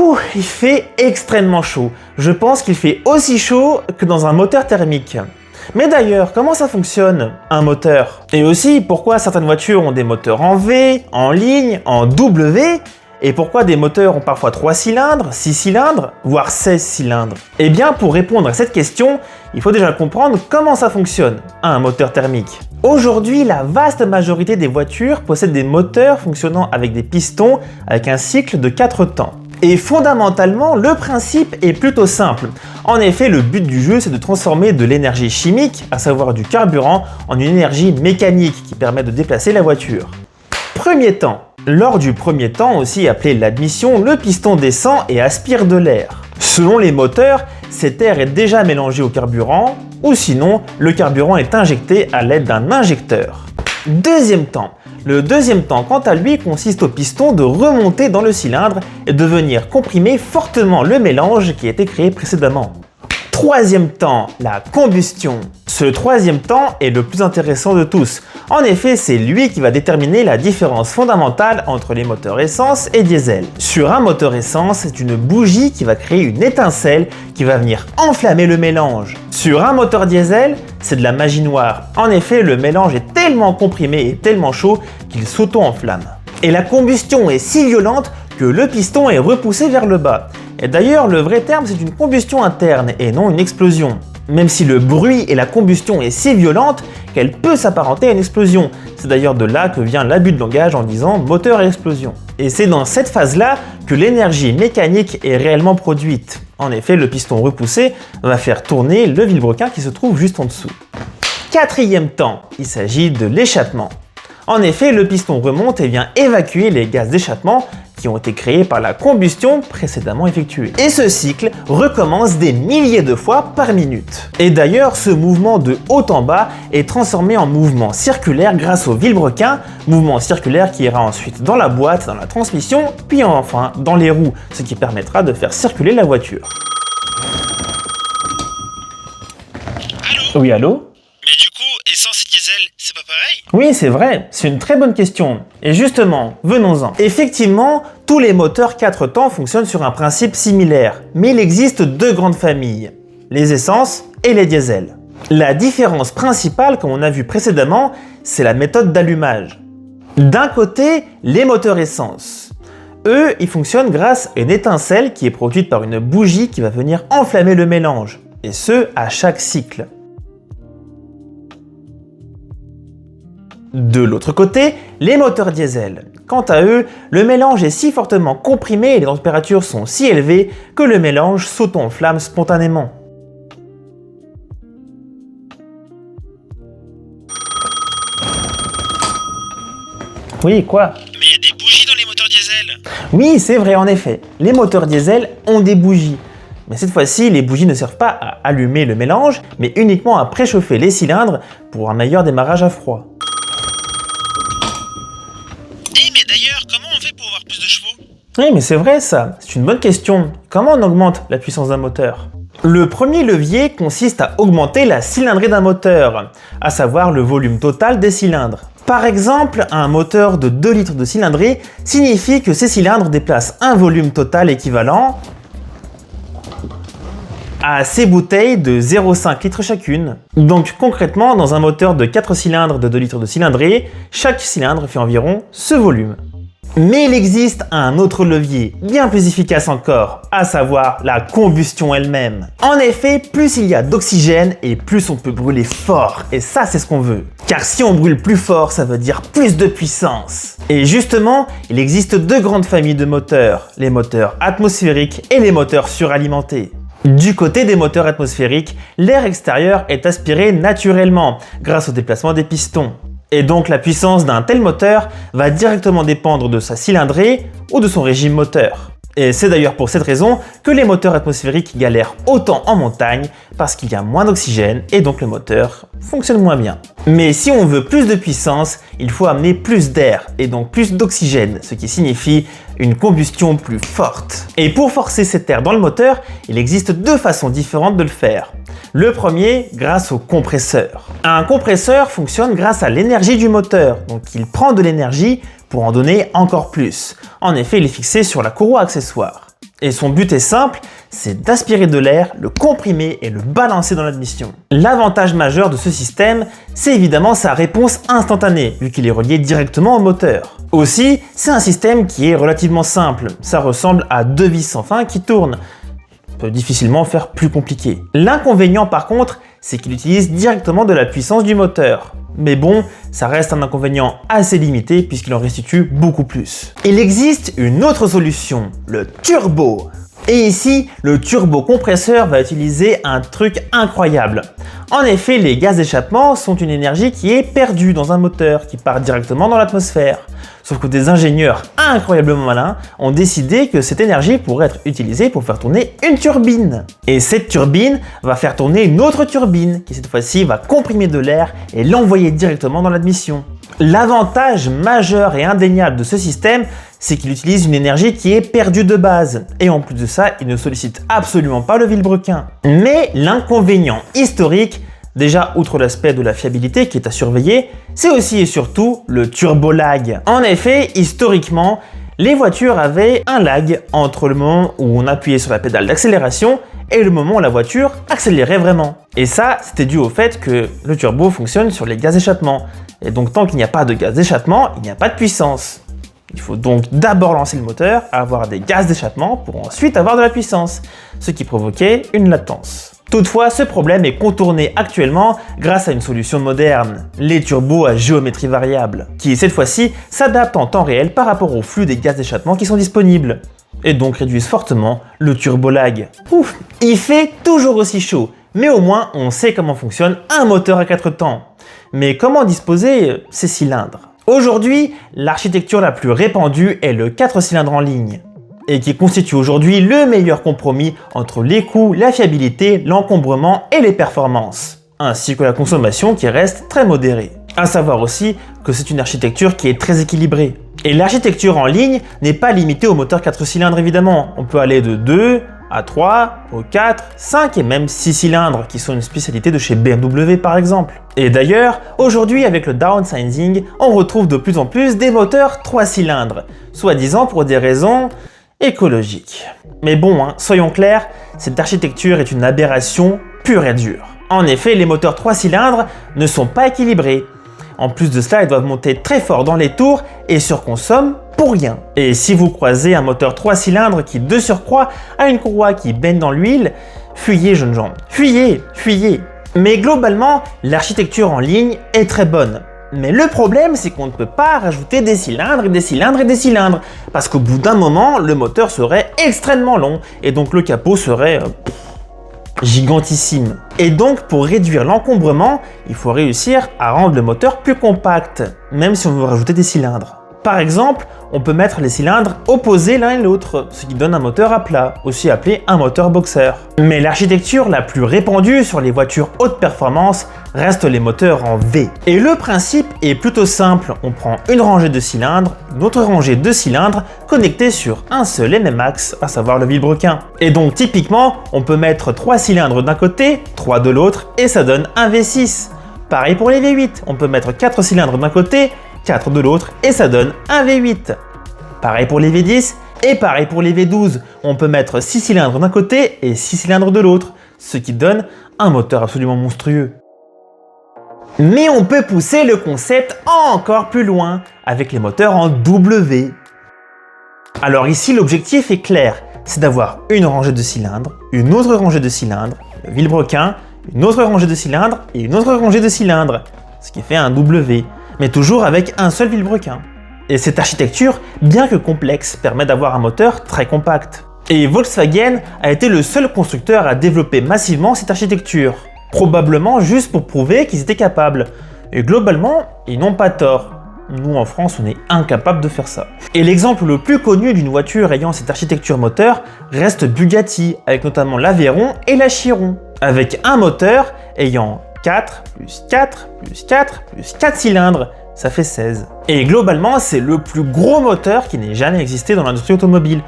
Ouh, il fait extrêmement chaud. Je pense qu'il fait aussi chaud que dans un moteur thermique. Mais d'ailleurs, comment ça fonctionne, un moteur? Et aussi, pourquoi certaines voitures ont des moteurs en V, en ligne, en W? Et pourquoi des moteurs ont parfois 3 cylindres, 6 cylindres, voire 16 cylindres? Eh bien, pour répondre à cette question, il faut déjà comprendre comment ça fonctionne, un moteur thermique. Aujourd'hui, la vaste majorité des voitures possèdent des moteurs fonctionnant avec des pistons avec un cycle de 4 temps. Et fondamentalement, le principe est plutôt simple. En effet, le but du jeu, c'est de transformer de l'énergie chimique, à savoir du carburant, en une énergie mécanique qui permet de déplacer la voiture. Premier temps. Lors du premier temps, aussi appelé l'admission, le piston descend et aspire de l'air. Selon les moteurs, cet air est déjà mélangé au carburant, ou sinon, le carburant est injecté à l'aide d'un injecteur. Deuxième temps. Le deuxième temps, quant à lui, consiste au piston de remonter dans le cylindre et de venir comprimer fortement le mélange qui a été créé précédemment. Troisième temps, la combustion. Ce troisième temps est le plus intéressant de tous. En effet, c'est lui qui va déterminer la différence fondamentale entre les moteurs essence et diesel. Sur un moteur essence, c'est une bougie qui va créer une étincelle qui va venir enflammer le mélange. Sur un moteur diesel, c'est de la magie noire. En effet, le mélange est tellement comprimé et tellement chaud qu'il s'auto-enflamme. Et la combustion est si violente que le piston est repoussé vers le bas. Et d'ailleurs, le vrai terme, c'est une combustion interne et non une explosion. Même si le bruit et la combustion est si violente qu'elle peut s'apparenter à une explosion. C'est d'ailleurs de là que vient l'abus de langage en disant moteur et explosion. Et c'est dans cette phase-là que l'énergie mécanique est réellement produite. En effet, le piston repoussé va faire tourner le vilebrequin qui se trouve juste en dessous. Quatrième temps, il s'agit de l'échappement. En effet, le piston remonte et vient évacuer les gaz d'échappement qui ont été créés par la combustion précédemment effectuée. Et ce cycle recommence des milliers de fois par minute. Et d'ailleurs, ce mouvement de haut en bas est transformé en mouvement circulaire grâce au vilebrequin, mouvement circulaire qui ira ensuite dans la boîte, dans la transmission, puis enfin dans les roues, ce qui permettra de faire circuler la voiture. Allô? Oui, allô? Mais du coup, essence et diesel, c'est pas pareil? Oui, c'est vrai, c'est une très bonne question. Et justement, venons-en. Effectivement, tous les moteurs 4 temps fonctionnent sur un principe similaire, mais il existe deux grandes familles, les essences et les diesels. La différence principale, comme on a vu précédemment, c'est la méthode d'allumage. D'un côté, les moteurs essence. Eux, ils fonctionnent grâce à une étincelle qui est produite par une bougie qui va venir enflammer le mélange, et ce, à chaque cycle. De l'autre côté, les moteurs diesel. Quant à eux, le mélange est si fortement comprimé et les températures sont si élevées que le mélange s'auto-enflamme spontanément. Oui, quoi? Mais il y a des bougies dans les moteurs diesel. Oui, c'est vrai en effet. Les moteurs diesel ont des bougies. Mais cette fois-ci, les bougies ne servent pas à allumer le mélange, mais uniquement à préchauffer les cylindres pour un meilleur démarrage à froid. Mais d'ailleurs, comment on fait pour avoir plus de chevaux? Oui, mais c'est vrai ça, c'est une bonne question. Comment on augmente la puissance d'un moteur? Le premier levier consiste à augmenter la cylindrée d'un moteur, à savoir le volume total des cylindres. Par exemple, un moteur de 2 litres de cylindrée signifie que ces cylindres déplacent un volume total équivalent à ces bouteilles de 0,5 litres chacune. Donc concrètement, dans un moteur de 4 cylindres de 2 litres de cylindrée, chaque cylindre fait environ ce volume. Mais il existe un autre levier, bien plus efficace encore, à savoir la combustion elle-même. En effet, plus il y a d'oxygène et plus on peut brûler fort, et ça c'est ce qu'on veut. Car si on brûle plus fort, ça veut dire plus de puissance. Et justement, il existe deux grandes familles de moteurs, les moteurs atmosphériques et les moteurs suralimentés. Du côté des moteurs atmosphériques, l'air extérieur est aspiré naturellement grâce au déplacement des pistons. Et donc la puissance d'un tel moteur va directement dépendre de sa cylindrée ou de son régime moteur. Et c'est d'ailleurs pour cette raison que les moteurs atmosphériques galèrent autant en montagne parce qu'il y a moins d'oxygène et donc le moteur fonctionne moins bien. Mais si on veut plus de puissance, il faut amener plus d'air et donc plus d'oxygène, ce qui signifie une combustion plus forte. Et pour forcer cet air dans le moteur, il existe deux façons différentes de le faire. Le premier, grâce au compresseur. Un compresseur fonctionne grâce à l'énergie du moteur, donc il prend de l'énergie pour en donner encore plus. En effet, il est fixé sur la courroie accessoire. Et son but est simple, c'est d'aspirer de l'air, le comprimer et le balancer dans l'admission. L'avantage majeur de ce système, c'est évidemment sa réponse instantanée, vu qu'il est relié directement au moteur. Aussi, c'est un système qui est relativement simple, ça ressemble à deux vis sans fin qui tournent. On peut difficilement faire plus compliqué. L'inconvénient par contre, c'est qu'il utilise directement de la puissance du moteur. Mais bon, ça reste un inconvénient assez limité puisqu'il en restitue beaucoup plus. Il existe une autre solution, le turbo. Et ici, le turbocompresseur va utiliser un truc incroyable. En effet, les gaz d'échappement sont une énergie qui est perdue dans un moteur qui part directement dans l'atmosphère. Sauf que des ingénieurs incroyablement malins ont décidé que cette énergie pourrait être utilisée pour faire tourner une turbine. Et cette turbine va faire tourner une autre turbine qui cette fois-ci va comprimer de l'air et l'envoyer directement dans l'admission. L'avantage majeur et indéniable de ce système, c'est qu'il utilise une énergie qui est perdue de base. Et en plus de ça, il ne sollicite absolument pas le vilebrequin. Mais l'inconvénient historique, déjà outre l'aspect de la fiabilité qui est à surveiller, c'est aussi et surtout le turbo-lag. En effet, historiquement, les voitures avaient un lag entre le moment où on appuyait sur la pédale d'accélération et le moment où la voiture accélérait vraiment. Et ça, c'était dû au fait que le turbo fonctionne sur les gaz d'échappement. Et donc tant qu'il n'y a pas de gaz d'échappement, il n'y a pas de puissance. Il faut donc d'abord lancer le moteur, avoir des gaz d'échappement pour ensuite avoir de la puissance, ce qui provoquait une latence. Toutefois, ce problème est contourné actuellement grâce à une solution moderne, les turbos à géométrie variable, qui cette fois-ci s'adaptent en temps réel par rapport au flux des gaz d'échappement qui sont disponibles, et donc réduisent fortement le turbo-lag. Ouf, il fait toujours aussi chaud, mais au moins on sait comment fonctionne un moteur à 4 temps. Mais comment disposer ces cylindres? Aujourd'hui, l'architecture la plus répandue est le 4 cylindres en ligne, et qui constitue aujourd'hui le meilleur compromis entre les coûts, la fiabilité, l'encombrement et les performances, ainsi que la consommation qui reste très modérée. À savoir aussi que c'est une architecture qui est très équilibrée. Et l'architecture en ligne n'est pas limitée au moteur 4 cylindres évidemment, on peut aller de 2 à 3, au 4, 5 et même 6 cylindres qui sont une spécialité de chez BMW par exemple. Et d'ailleurs, aujourd'hui avec le downsizing, on retrouve de plus en plus des moteurs 3 cylindres, soi-disant pour des raisons écologiques. Mais bon, soyons clairs, cette architecture est une aberration pure et dure. En effet, les moteurs 3 cylindres ne sont pas équilibrés. En plus de cela, ils doivent monter très fort dans les tours et surconsomment pour rien. Et si vous croisez un moteur 3 cylindres qui de surcroît a une courroie qui baigne dans l'huile, fuyez jeunes gens, fuyez, fuyez. Mais globalement, l'architecture en ligne est très bonne. Mais le problème, c'est qu'on ne peut pas rajouter des cylindres et des cylindres et des cylindres, parce qu'au bout d'un moment, le moteur serait extrêmement long et donc le capot serait gigantissime. Et donc pour réduire l'encombrement, il faut réussir à rendre le moteur plus compact, même si on veut rajouter des cylindres. Par exemple, on peut mettre les cylindres opposés l'un et l'autre, ce qui donne un moteur à plat, aussi appelé un moteur boxer. Mais l'architecture la plus répandue sur les voitures haute performance reste les moteurs en V. Et le principe est plutôt simple, on prend une rangée de cylindres, une autre rangée de cylindres connectés sur un seul et même axe, à savoir le vilebrequin. Et donc typiquement, on peut mettre 3 cylindres d'un côté, 3 de l'autre, et ça donne un V6. Pareil pour les V8, on peut mettre 4 cylindres d'un côté, 4 de l'autre et ça donne un V8. Pareil pour les V10 et pareil pour les V12. On peut mettre 6 cylindres d'un côté et 6 cylindres de l'autre, ce qui donne un moteur absolument monstrueux. Mais on peut pousser le concept encore plus loin avec les moteurs en W. Alors ici l'objectif est clair, c'est d'avoir une rangée de cylindres, une autre rangée de cylindres, le vilebrequin, une autre rangée de cylindres et une autre rangée de cylindres, ce qui fait un W. Mais toujours avec un seul vilebrequin. Et cette architecture, bien que complexe, permet d'avoir un moteur très compact. Et Volkswagen a été le seul constructeur à développer massivement cette architecture, probablement juste pour prouver qu'ils étaient capables. Et globalement, ils n'ont pas tort. Nous en France, on est incapable de faire ça. Et l'exemple le plus connu d'une voiture ayant cette architecture moteur reste Bugatti, avec notamment l'Aveyron et la Chiron, avec un moteur ayant 4 plus 4 plus 4 plus 4 cylindres, ça fait 16. Et globalement, c'est le plus gros moteur qui n'ait jamais existé dans l'industrie automobile.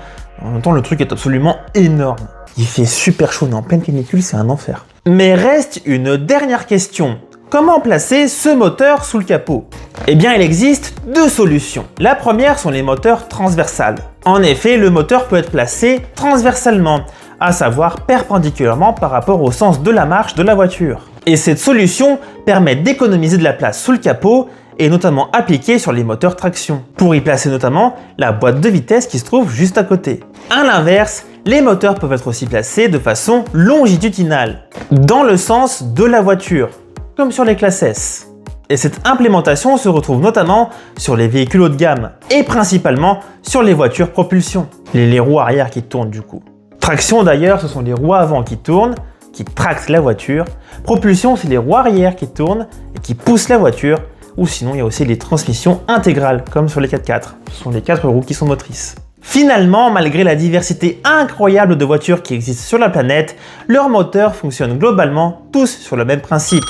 En même temps, le truc est absolument énorme. Il fait super chaud, mais en pleine canicule, c'est un enfer. Mais reste une dernière question. Comment placer ce moteur sous le capot? Eh bien, il existe deux solutions. La première sont les moteurs transversales. En effet, le moteur peut être placé transversalement, à savoir perpendiculairement par rapport au sens de la marche de la voiture. Et cette solution permet d'économiser de la place sous le capot et notamment appliquée sur les moteurs traction, pour y placer notamment la boîte de vitesse qui se trouve juste à côté. À l'inverse, les moteurs peuvent être aussi placés de façon longitudinale, dans le sens de la voiture, comme sur les classes S. Et cette implémentation se retrouve notamment sur les véhicules haut de gamme, et principalement sur les voitures propulsion, les roues arrière qui tournent du coup. Traction d'ailleurs, ce sont les roues avant qui tournent, qui tractent la voiture. Propulsion, c'est les roues arrière qui tournent et qui poussent la voiture. Ou sinon, il y a aussi les transmissions intégrales, comme sur les 4x4. Ce sont les 4 roues qui sont motrices. Finalement, malgré la diversité incroyable de voitures qui existent sur la planète, leurs moteurs fonctionnent globalement tous sur le même principe.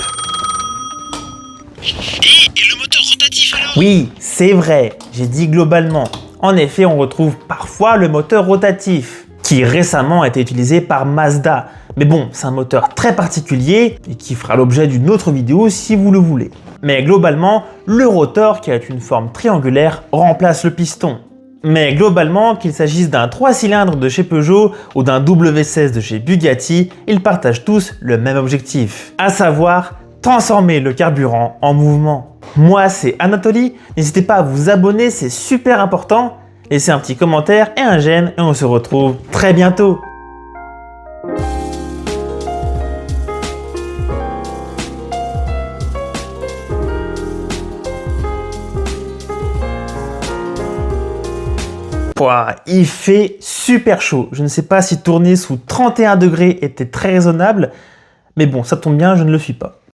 Et le moteur rotatif alors? Oui, c'est vrai, j'ai dit globalement. En effet, on retrouve parfois le moteur rotatif, qui récemment a été utilisé par Mazda. Mais bon, c'est un moteur très particulier et qui fera l'objet d'une autre vidéo si vous le voulez. Mais globalement, le rotor, qui a une forme triangulaire, remplace le piston. Mais globalement, qu'il s'agisse d'un 3 cylindres de chez Peugeot ou d'un W16 de chez Bugatti, ils partagent tous le même objectif, à savoir transformer le carburant en mouvement. Moi, c'est Anatoly, n'hésitez pas à vous abonner, c'est super important. Laissez un petit commentaire et un j'aime et on se retrouve très bientôt. Pouah, il fait super chaud. Je ne sais pas si tourner sous 31 degrés était très raisonnable, mais bon, ça tombe bien, je ne le suis pas.